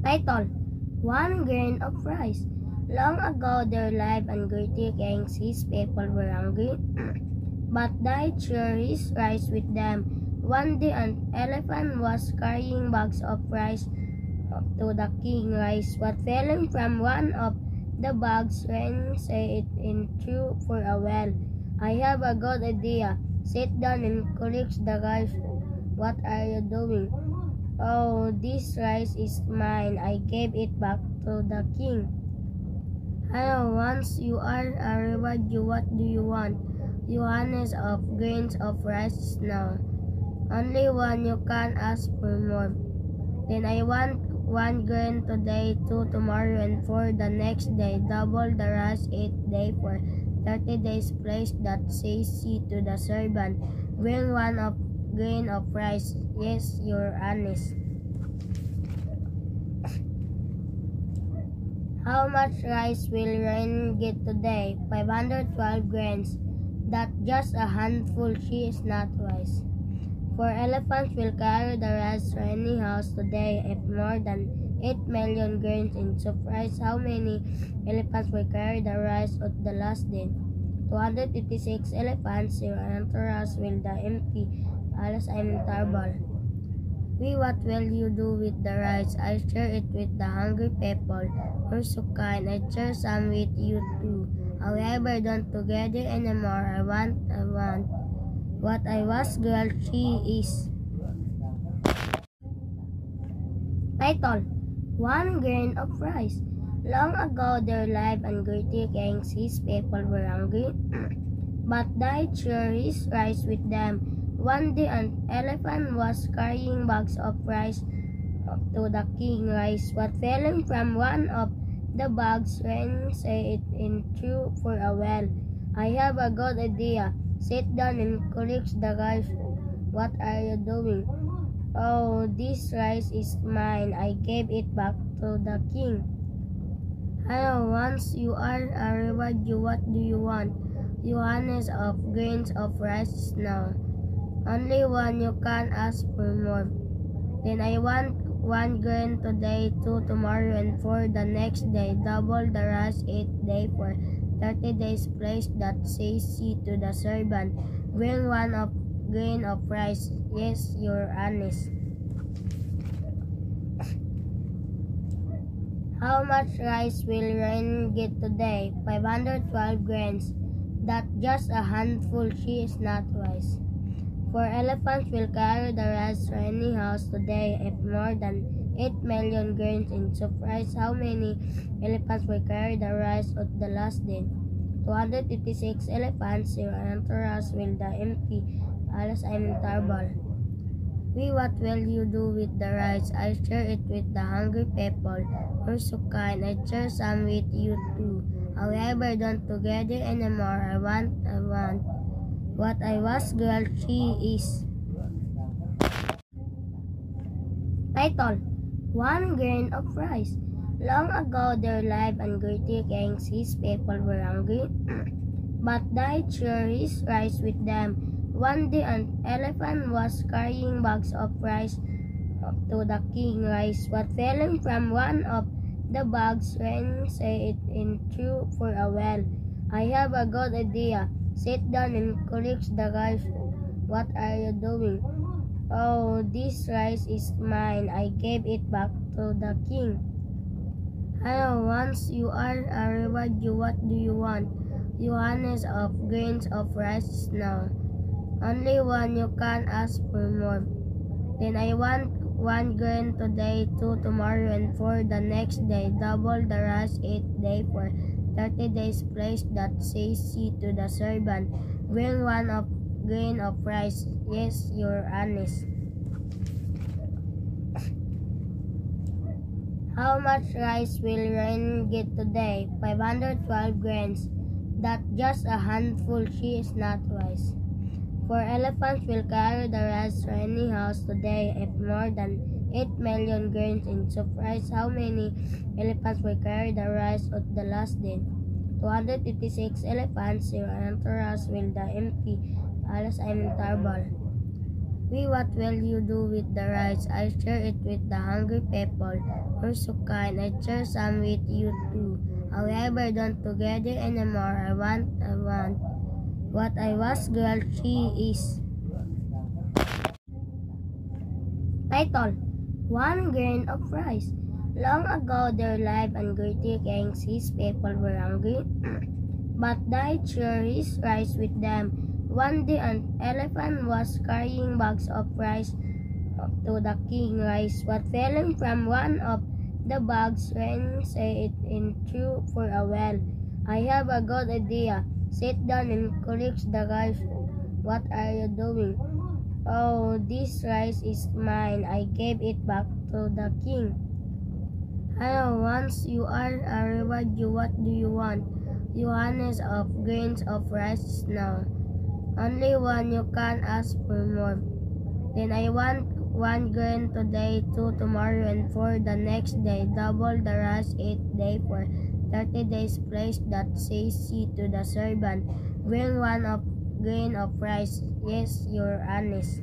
Title: One Grain of Rice. Long ago there lived a great king. His people were hungry, but died share his rice with them. One day an elephant was carrying bags of rice to the king. Rice was falling from one of the bags. Rain say it in threw for a well. I have a good idea. Sit down and collect the rice. What are you doing? Oh, this rice is mine. I gave it back to the king. Hello, once you are a reward you, what do you want? You honest of grains of rice now. Only one, you can ask for more. Then I want 1 grain today, 2 tomorrow, and 4 the next day. Double the rice 8 day for 30 days. Place that says he to the servant. Bring 1 of grain of rice. Yes, you're honest. How much rice will Rain get today? 512 grains. That's just a handful. She is not wise. 4 elephants will carry the rice to any house today. If more than 8 million grains in rice, how many elephants will carry the rice at the last day? 256 elephants. Your entourage will die empty. Alas, I'm in trouble. What will you do with the rice? I share it with the hungry people. You're so kind. I share some with you too. However, don't together anymore. I want. What I was girl, she is. Title: One Grain of Rice. Long ago there lived a great king. His people were hungry, but died share his rice with them. One day an elephant was carrying bags of rice to the king. Rice was falling from one of the bags. Rain say it in threw for a well. I have a good idea. Sit down and collect the rice. What are you doing? Oh, this rice is mine. I gave it back to the king. Hello, once you are a reward you, what do you want? You honest of grains of rice now. Only one, you can ask for more. Then I want 1 grain today, 2 tomorrow, and 4 the next day. Double the rice 8 day for 30 days. Place that says he to the servant. Bring 1 of grain of rice. Yes, you're honest. How much rice will Rain get today? 512 grains. That's just a handful. She is not wise. 4 elephants will carry the rice to any house today. If more than 8 million grains in rice, how many elephants will carry the rice at the last day? 256 elephants. Your entourage will die empty. Alas, I'm in trouble. What will you do with the rice? I share it with the hungry people. You're so kind. I share some with you too. However, don't together anymore. I want. What I was girl, she is. Title: One Grain of Rice. Long ago there lived a great king. His people were hungry, but died share his rice with them. One day an elephant was carrying bags of rice to the king. Rice was falling from one of the bags. Rain say it in threw for a well. I have a good idea. Sit down and collect the rice. What are you doing? Oh, this rice is mine. I gave it back to the king. Hello, once you are a reward you, what do you want? You honest of grains of rice now. Only one, you can ask for more. Then I want 1 grain today, 2 tomorrow, and 4 the next day. Double the rice 8 day for 30 days. Place that says he to the servant. Bring 1 of grain of rice. Yes, you're honest. How much rice will Rain get today? 512 grains. That's just a handful. She is not wise. 4 elephants will carry the rice to any house today. If more than 8 million grains in rice, how many elephants will carry the rice at the last day? 256 elephants. Your entourage will die empty. Alas, I'm in trouble. What will you do with the rice? I share it with the hungry people. You're so kind, I share some with you too. However, don't together anymore. I want. What I was, girl, she is. Title: One grain of rice. Long ago there lived and great kings. His people were hungry, but died share his rice with them. One day an elephant was carrying bags of rice to the king. Rice was falling from one of the bags. Rain say it in true for a well. I have a good idea. Sit down and collect the rice. What are you doing? Oh, this rice is mine. I gave it back to the king. Hello, once you are a reward you, what do you want? You honest of grains of rice now. Only one, you can ask for more. Then I want 1 grain today, 2 tomorrow, and 4 the next day. Double the rice 8 day for 30 days. Place that says she to the servant. Bring 1 of grain of rice. Yes, you're honest.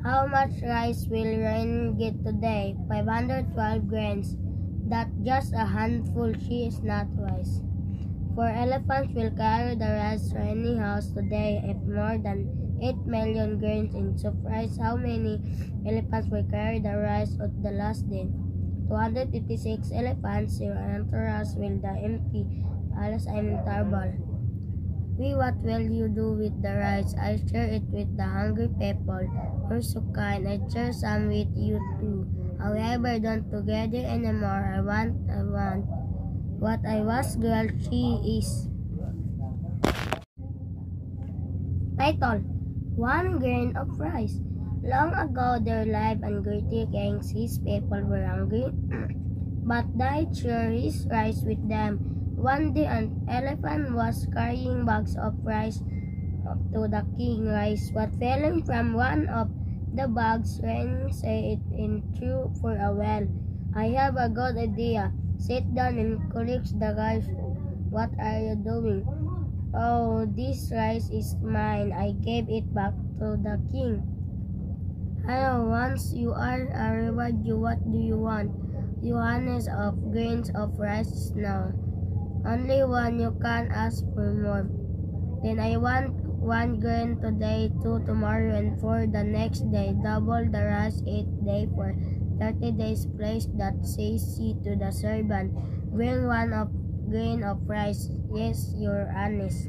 How much rice will Rain get today? 512 grains. That's just a handful. She is not wise. 4 elephants will carry the rice to any house today. If more than 8 million grains in surprise, how many elephants will carry the rice at the last day? 256 elephants. Your entourage will die empty. Alas, I'm in trouble. What will you do with the rice? I share it with the hungry people. You're so kind, I share some with you too. However, don't together anymore. I want. What I was, girl, she is. Title: One grain of rice. Long ago there lived and great kings. His people were hungry, but died share his rice with them. One day an elephant was carrying bags of rice to the king. Rice was falling from one of the bags. Rain say it in true for a well. I have a good idea. Sit down and collect the rice. What are you doing? Oh, this rice is mine. I gave it back to the king. Hello, once you are a reward you, what do you want? You honest of grains of rice now. Only one, you can ask for more. Then I want 1 grain today, 2 tomorrow, and 4 the next day. Double the rice 8 day for 30 days. Place that says she to the servant. Bring 1 of grain of rice. Yes, you're honest.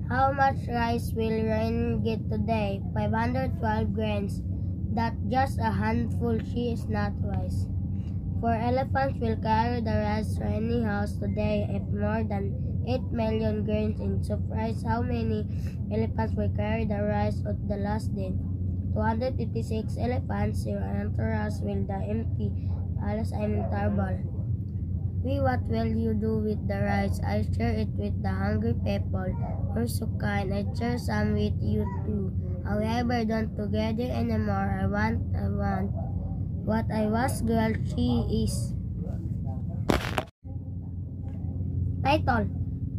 How much rice will Rain get today? 512 grains. That's just a handful. She is not wise. 4 elephants will carry the rice to any house today. If more than 8 million grains in surprise, how many elephants will carry the rice at the last day? 256 elephants. Your entourage will die empty. Alas, I'm in trouble. What will you do with the rice? I share it with the hungry people. You're so kind, I share some with you too. However, don't together anymore. I want. What I was, girl, she is. Title: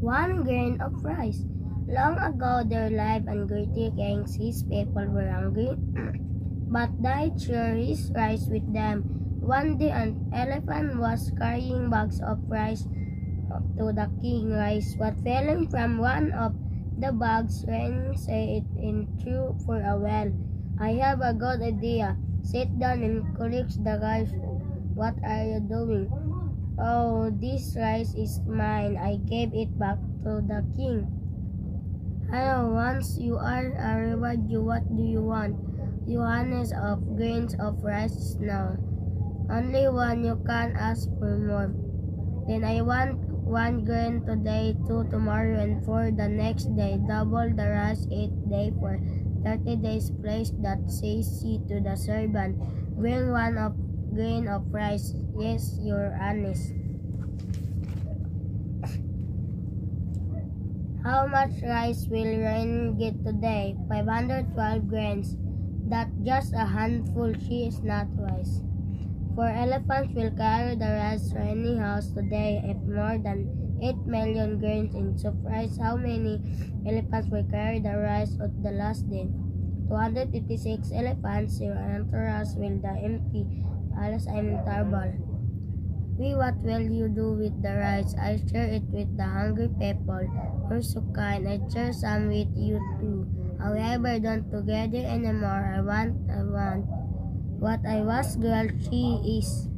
One grain of rice. Long ago there lived and great kings. His people were hungry, but died share his rice with them. One day an elephant was carrying bags of rice to the king. Rice was falling from one of the bags. Rain say it in true for a well. I have a good idea. Sit down and collect the rice. What are you doing? Oh, this rice is mine. I gave it back to the king. Hello, once you are a reward you, what do you want? You honest of grains of rice now. Only one, you can ask for more. Then I want 1 grain today, 2 tomorrow, and 4 the next day. Double the rice 8 day for 30 days. Place that says she to the servant. Bring 1 of grain of rice. Yes, you're honest. How much rice will Rain get today? 512 grains. That's just a handful. She is not wise. 4 elephants will carry the rice to any house today. If more than 8 million grains in soup rice. How many elephants will carry the rice of the last day? 256 elephants. Your entourage will die empty. Alas, I'm in trouble. What will you do with the rice? I share it with the hungry people. You're so kind. I share some with you too. However, don't together anymore. I want. What I was girl, she is.